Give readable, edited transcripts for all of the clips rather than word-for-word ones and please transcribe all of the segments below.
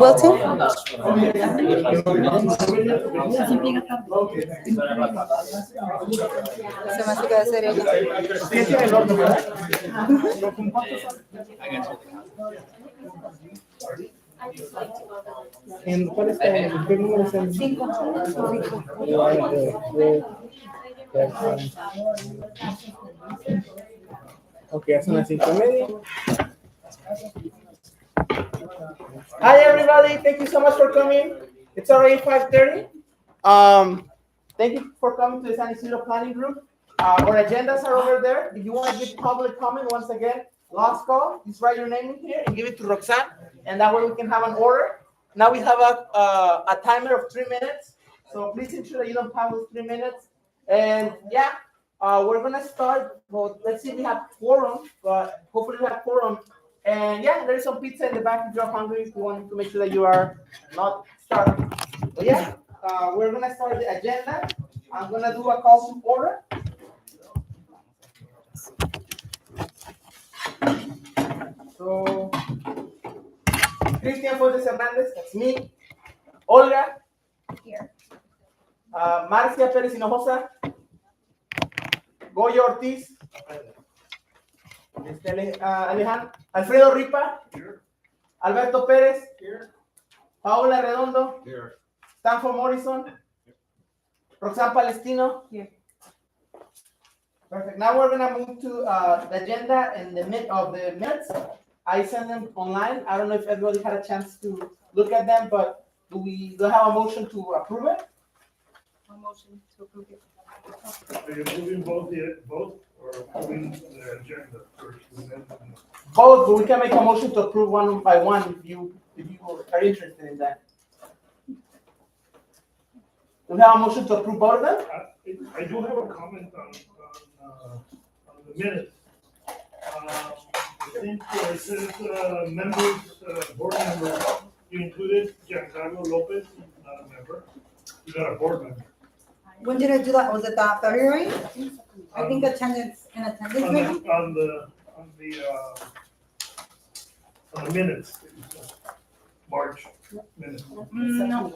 Wilton? Se me hace que va a ser ella. ¿Cuál es el número? 5. Ok, son las 5:30. Hi everybody, thank you so much for coming. It's already 5:30. Thank you for coming to the San Ysidro Planning Group. Our agendas are over there. If you want to give public comment, once again, last call, just write your name in here and give it to Roxanne, and that way we can have an order. Now we have a timer of 3 minutes, so please ensure that you don't pass those 3 minutes. And yeah, we're gonna start. Well, let's see if we have quorum, but hopefully we have quorum. And yeah, there's some pizza in the back if you're hungry, if you want to make sure that you are not starving. But yeah, we're gonna start the agenda. I'm gonna do a call to order. So, Cristian Fuentes Hernandez, that's me. Olga. Here. Marcia Pérez Hinojosa. Goyo Ortiz. Alejandro. Alfredo Ripa. Here. Alberto Pérez. Here. Paola Redondo. Here. Stanford Morrison. Here. Roxanne Palestino. Here. Perfect. Now we're gonna move to the agenda and the minutes. I sent them online. I don't know if everybody had a chance to look at them, but do we have a motion to approve it? A motion to approve it. Are you moving both or approving the agenda first? Both, but we can make a motion to approve one by one if you are interested in that. Do we have a motion to approve both of them? I do have a comment on the minutes. I think it says board members, you included Giancarlo Lopez, not a member. He's not a board member. When did I do that? Was it that February? I think attendance maybe? On the minutes, March minutes. No.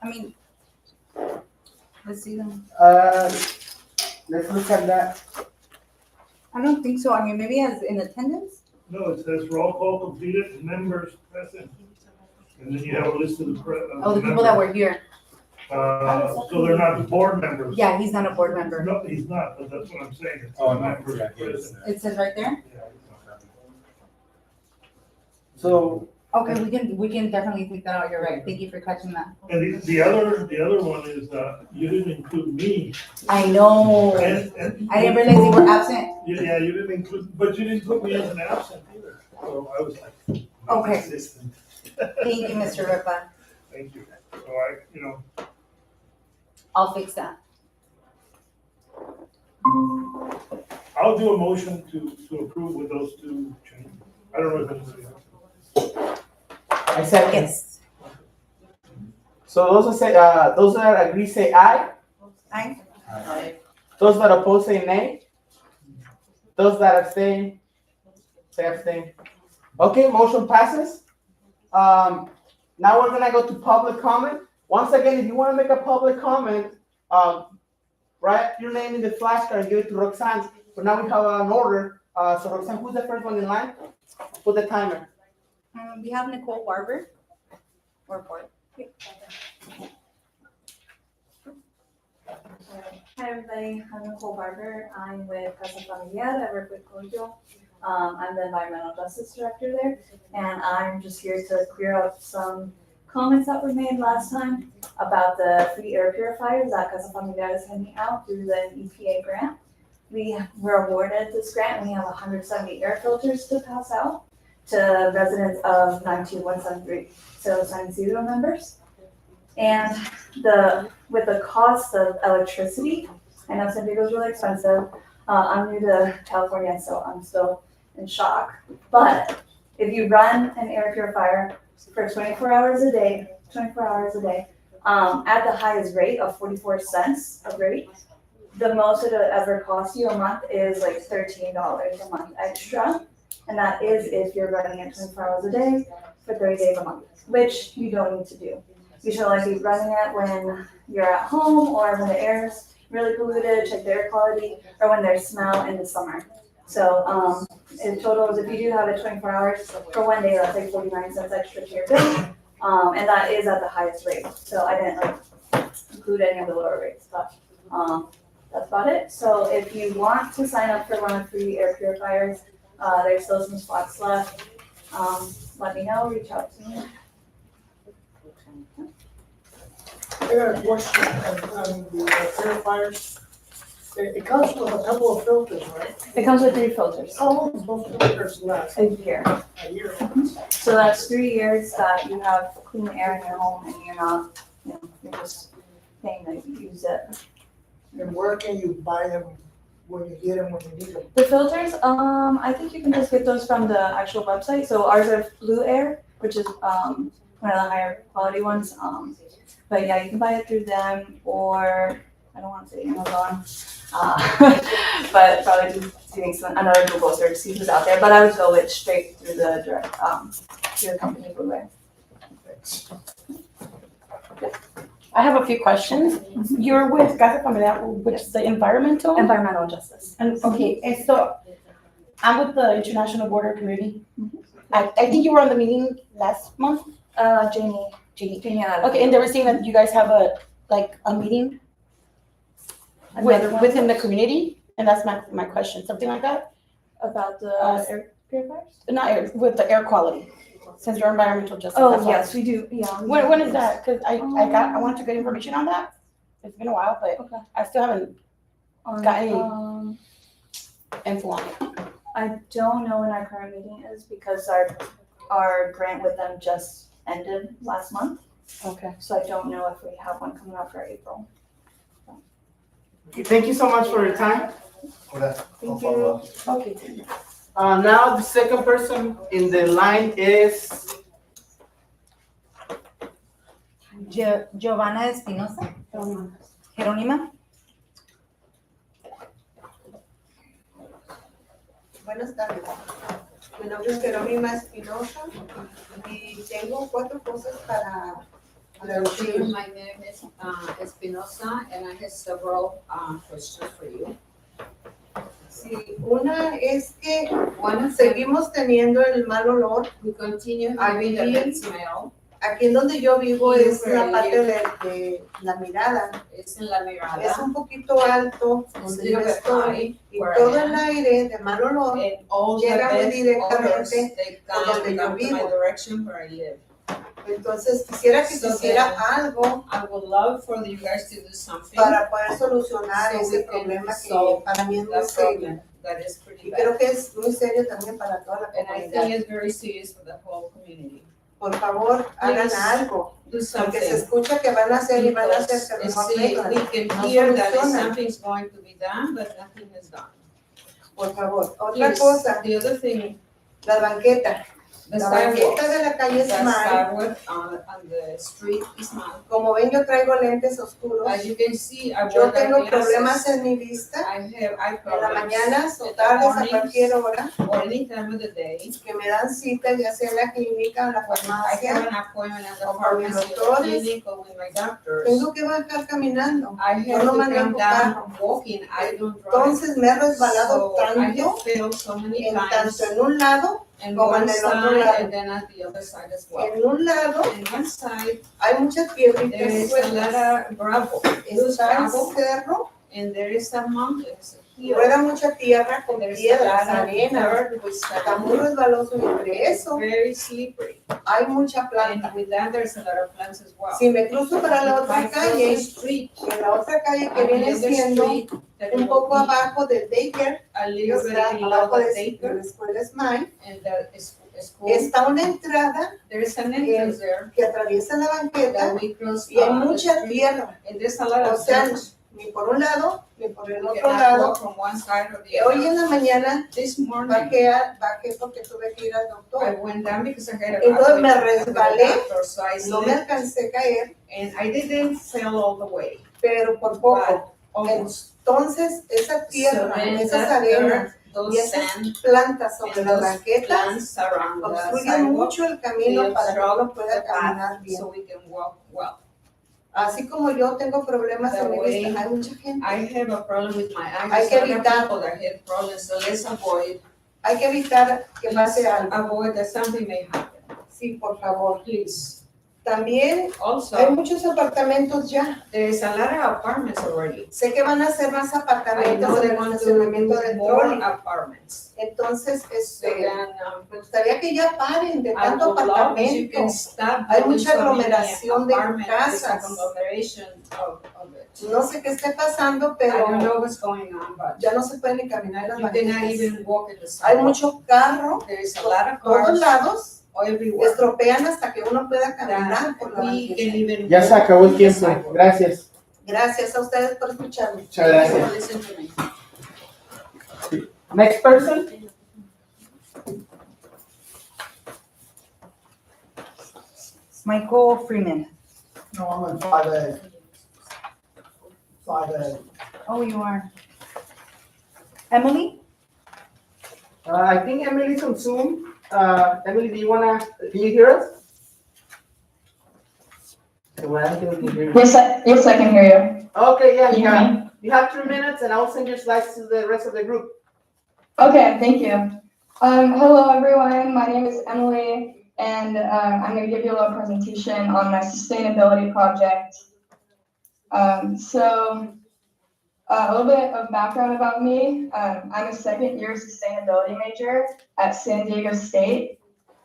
I mean, let's see them. Let's look at that. I don't think so. I mean, maybe as in attendance? No, it says roll call completed, members present. And then you have a list of The people that were here. So they're not board members. Yeah, he's not a board member. No, he's not, but that's what I'm saying. It's members present. It says right there? So, okay, we can definitely take that out. You're right. Thank you for catching that. And the other one is, you didn't include me. I know. And I didn't realize you were absent. Yeah, you didn't include, but you didn't put me as an absent either. So I was like. Okay. Assistant. Thank you, Mr. Ripa. Thank you. So I'll fix that. I'll do a motion to approve with those two changes. I don't know if anybody else. I said Yes. So those that agree say aye. Aye. Those that oppose say nay. Those that abstain say abstain. Okay, motion passes. Now we're gonna go to public comment. Once again, if you want to make a public comment, write your name in the flashcard and give it to Roxanne. But now we have an order. So Roxanne, who's the first one in line? Put the timer. We have Nicole Barber. Or Boyd. Hi everybody, I'm Nicole Barber. I'm with Casa Familiar. I work with Comitee. I'm the Environmental Justice Director there, and I'm just here to clear up some comments that were made last time about the free air purifiers that Casa Familiar is handing out through the EPA grant. We were awarded this grant, and we have 170 air filters to pass out to residents of 92173, so San Ysidro members. And with the cost of electricity, I know San Diego's really expensive. I'm new to California, so I'm still in shock. But if you run an air purifier for 24 hours a day, at the highest rate of 44 cents a rate, the most it'll ever cost you a month is like $13 a month extra. And that is if you're running it 24 hours a day for 30 days a month, which you don't need to do. You should only be running it when you're at home or when the air's really polluted, check the air quality, or when there's smell in the summer. So in total, if you do have it 24 hours for one day, that's like 49 cents extra to your bill. And that is at the highest rate. So I didn't like include any of the lower rates, but that's about it. So if you want to sign up for one of free air purifiers, there's still some spots left. Let me know, reach out to me. I got a question on the purifiers. It comes with a couple of filters, right? It comes with 3 filters How long does those filters last? a year. A year? So that's 3 years that you have clean air in your home and you're not, you're just paying to use it. And where can you buy them when you get them, when you need them? The filters, I think you can just get those from the actual website. So ours are Blue Air, which is one of the higher quality ones. But yeah, you can buy it through them, or I don't want to say Amazon, but probably just doing another Google search, see who's out there. But I would go with straight through the direct through the company Blue Air. Thanks. I have a few questions. You're with Casa Familiar, which is the environmental? Environmental justice. And, okay, and so I'm with the International Border Community. I think you were on the meeting last month? Jamie. Jeannie. Okay, and they were saying that you guys have a meeting Another one? within the community? And that's my question, something like that? About the air purifiers? Not air, with the air quality, since you're environmental justice. Oh, that's why. yes, we do, yeah. When is that? Because I wanted to get information on that. It's been a while, but Okay. I still haven't got any info on it. I don't know when our current meeting is because our grant with them just ended last month. Okay. So I don't know if we have one coming up for April. Thank you so much for your time. Thank you. Okay. Now the second person in the line is Giovanna Espinosa. Jerónima. Buenas tardes. Mi nombre es Jerónima Espinosa y tengo 4 cosas para decir. My name is Espinosa, and I have several questions for you. Sí, una es que seguimos teniendo el mal olor. We continue having the bad smell. Aquí en donde yo vivo es la parte de la mirada. It's in La Es Mirada. un poquito alto It's a donde little yo bit estoy high y where todo I el am. aire de mal olor And all the llega muy bad odors, directamente they por donde yo come to my vivo. direction where I live. Entonces quisiera que So se hiciera then, algo I would love for you guys to do something. para poder solucionar So ese we can problema que solve para mí es muy That serio. problem that is pretty Y bad. creo que es muy serio también para toda la And I comunidad. think it's very serious for the whole community. Por favor, hagan Please algo, Do porque se something. escucha que van a hacer y van a hacer, Because pero it's mejor see, no we hagan. can No hear that solucionan. something's going to be done, but nothing is done. Por favor. Otra Please, cosa, the other thing, la banqueta. the La banqueta sidewalks. de la calle The Smile, sidewalk on the street is not. como ven yo traigo lentes oscuros. As you can see, I Yo wear tengo dark problemas glasses. en mi vista I have eye en la problems. mañana o In the tardes a mornings cualquier hora or any time of the day. que me dan cita ya sea en la clínica o en la I have farmacia. an appointment at the O con mis pharmacy, or the doctores. clinic, or with my doctors. Tengo que bajar caminando. I Yo have no to manejo come down walking, I don't drive. Entonces me he resbalado So I tanto have failed so many en times. tanto en un lado, And como en one el otro side lado. and then at the other side as well. En un lado In one side, hay muchas there piedritas is a lot sueltas. of gravel. Loose Está el gravel, cerro, and there is a mountain, it's a hill. rueda mucha tierra con There's a piedras, lot of arena. dirt with Está muy sand. resbaloso y entre It's eso very slippery. hay mucha planta. And with that, there's a lot of plants as well. Si me cruzo para la If I otra cross the calle, street, en la otra calle que on the viene other siendo street, that un will poco be abajo del daycare, a que little bit está below abajo the de la daycare, escuela Smile, and that is school. está una entrada There is an entrance there que atraviesa la banqueta that we cross y hay the mucha street, tierra. and there's a lot O of sea, dirt. ni por un lado ni por el You otro cannot lado. walk from one side or the Hoy other. en la mañana This morning, bajé porque tuve que ir al I doctor. went down because I had a Entonces me appointment with the resbalé, doctor, so I No me slipped, alcancé a caer, and I didn't fell all the way, pero por poco. but almost. Entonces, esa So tierra, then esas that arenas, dirt, those y esas sand plantas sobre and las those banquetas plants around the obstruyen sidewalk, mucho el camino they para que uno obstruct pueda the caminar path bien. so we can walk well. Así como yo tengo problemas The en mi way vista, hay mucha gente. I have a problem with my eyes, Hay que there's other evitar- people that have problems, so let's avoid, Hay que evitar que pase algo. avoid that something may happen. Sí, por favor. Please. También hay Also, muchos apartamentos ya. there is a lot of apartments already. Sé que van a hacer más I apartamentos know en they el want to estacionamiento do de more trolley. apartments. Entonces, So then, me gustaría que ya paren de I tanto would love if you can apartamento. stop Hay building mucha so many aglomeración de apartments, this casas. agglomeration of it. No sé qué esté pasando, I don't pero know what's going on, but ya no se puede ni caminar en las you cannot banquetas. even walk in the Hay sidewalk. mucho carro There is a lot of por todos cars lados. everywhere. Estropean hasta que uno pueda caminar That por la we can banqueta. even. Ya se walk acabó el in the tiempo. sidewalk. Gracias. Gracias a ustedes por escucharme. Muchas gracias. Listen to me. Next person. Michael Freeman. No, I'm on 5A. 5A. Oh, you are. Emily? I think Emily's on Zoom. Emily, can you hear us? Well, I don't think we can hear you. Yes, I can hear you. Okay, yeah, Can you hear me? you have 3 minutes and I'll send your slides to the rest of the group. Okay, thank you. Hello, everyone. My name is Emily, and I'm going to give you a little presentation on my sustainability project. A little bit of background about me. I'm a second-year sustainability major at San Diego State,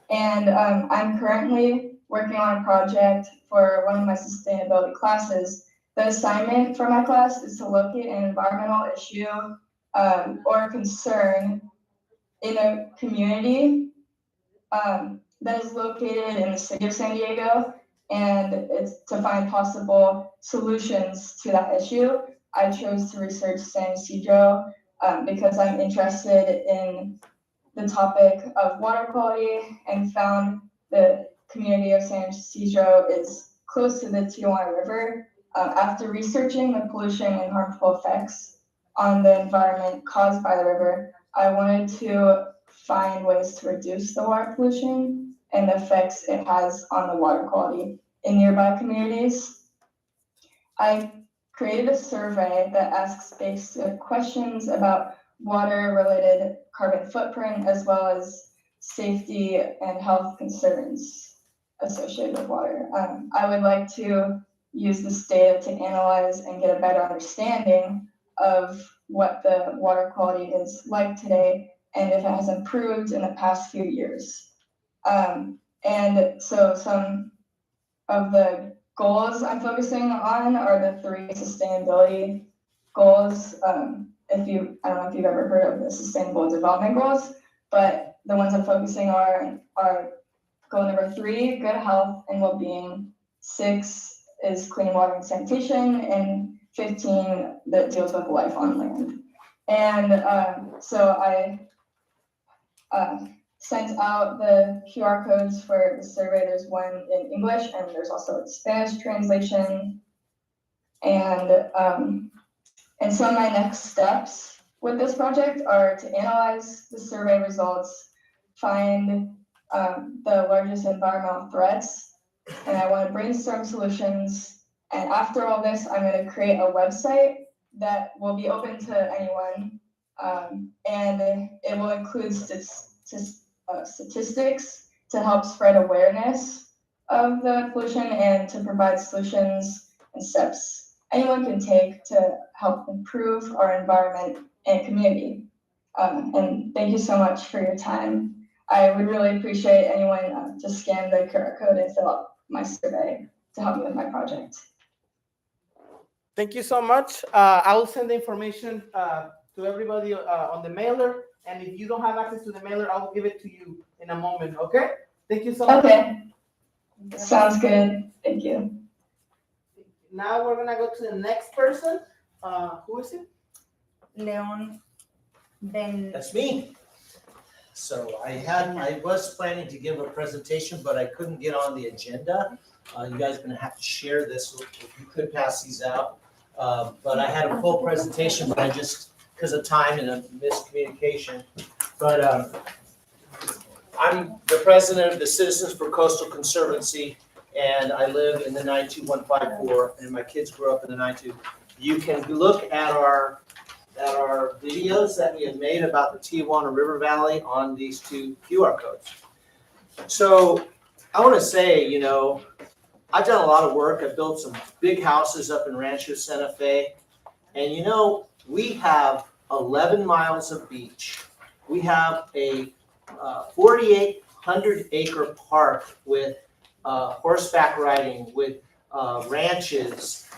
and I'm currently working on a project for one of my sustainability classes. The assignment for my class is to locate an environmental issue or concern in a community that is located in the city of San Diego, and it's to find possible solutions to that issue. I chose to research San Ysidro because I'm interested in the topic of water quality and found the community of San Ysidro is close to the Tijuana River. After researching the pollution and harmful effects on the environment caused by the river, I wanted to find ways to reduce the water pollution and the effects it has on the water quality in nearby communities. I created a survey that asks basic questions about water-related carbon footprint as well as safety and health concerns associated with water. I would like to use this data to analyze and get a better understanding of what the water quality is like today and if it has improved in the past few years. And so some of the goals I'm focusing on are the 3 sustainability goals. I don't know if you've ever heard of the Sustainable Development Goals, but the ones I'm focusing on are goal number 3, good health and well-being. 6 is clean water and sanitation, and 15 that deals with life on land. And so I sent out the QR codes for the survey. There's one in English and there's also a Spanish translation. And some of my next steps with this project are to analyze the survey results, find the largest environmental threats, and I want to brainstorm solutions. And after all this, I'm going to create a website that will be open to anyone, and it will include statistics to help spread awareness of the pollution and to provide solutions and steps anyone can take to help improve our environment and community. And thank you so much for your time. I would really appreciate anyone to scan the QR code and fill out my survey to help me with my project. Thank you so much. I will send the information to everybody on the mailer. And if you don't have access to the mailer, I will give it to you in a moment, okay? Thank you so much. Okay, sounds good. Thank you. Now we're gonna go to the next person. Who is it? Leon Ben. That's me. So I was planning to give a presentation, but I couldn't get on the agenda. You guys are gonna have to share this, if you could pass these out. But I had a full presentation, but I just because of time and a miscommunication. But I'm the president of the Citizens for Coastal Conservancy, and I live in the 92154, and my kids grew up in the 92. You can look at our videos that we have made about the Tijuana River Valley on these two QR codes. So I want to say, you know, I've done a lot of work. I've built some big houses up in Rancho Santa Fe. And you know, we have 11 miles of beach. We have a 4,800 acre park with horseback riding, with ranches.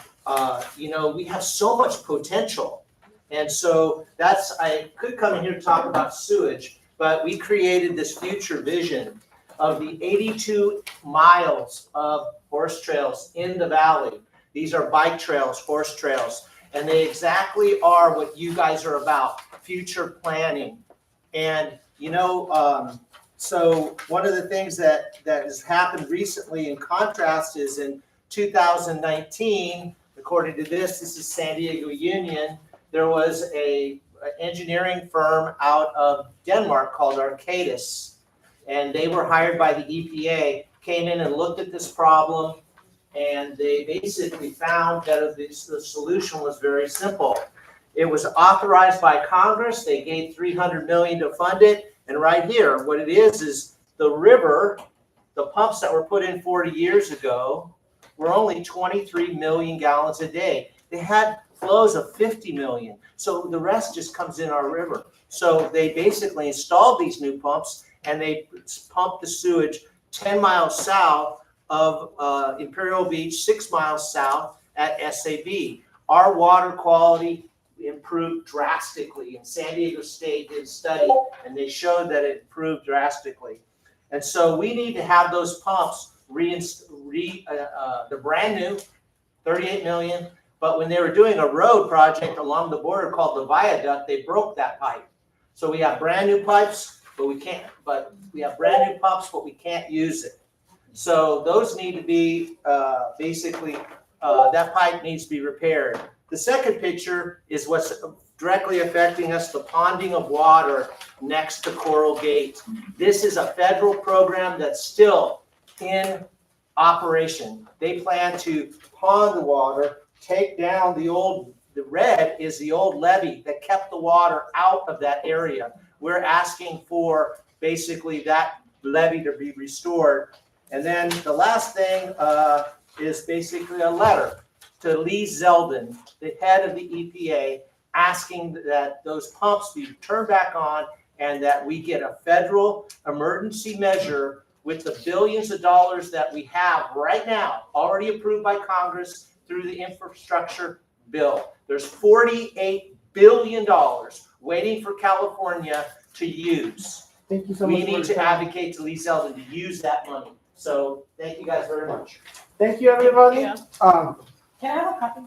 You know, we have so much potential. And so I could come in here to talk about sewage, but we created this future vision of the 82 miles of horse trails in the valley. These are bike trails, horse trails, and they exactly are what you guys are about, future planning. And, you know, so one of the things that has happened recently in contrast is in 2019, according to this is San Diego Union, there was an engineering firm out of Denmark called Arcadis, and they were hired by the EPA, came in and looked at this problem, and they basically found that the solution was very simple. It was authorized by Congress. They gave $300 million to fund it, and right here, what it is the river, the pumps that were put in 40 years ago were only 23 million gallons a day. They had flows of 50 million. So the rest just comes in our river. So they basically installed these new pumps, and they pumped the sewage 10 miles south of Imperial Beach, 6 miles south at SAB. Our water quality improved drastically. And San Diego State did a study, and they showed that it improved drastically. And so we need to have those pumps they're brand new, 38 million. But when they were doing a road project along the border called the viaduct, they broke that pipe. So we have brand new pipes, but we have brand new pumps, but we can't use it. So those need to be that pipe needs to be repaired. The second picture is what's directly affecting us, the ponding of water next to Coral Gate. This is a federal program that's still in operation. They plan to pond the water, take down the red is the old levee that kept the water out of that area. We're asking for basically that levee to be restored. And then the last thing is basically a letter to Lee Zeldin, the head of the EPA, asking that those pumps be turned back on and that we get a federal emergency measure with the billions of dollars that we have right now, already approved by Congress through the infrastructure bill. There's $48 billion waiting for California to use. Thank you so much. We need to advocate to Lee Zeldin to use that money. So thank you guys very much. Thank you, everybody. Can I have a copy?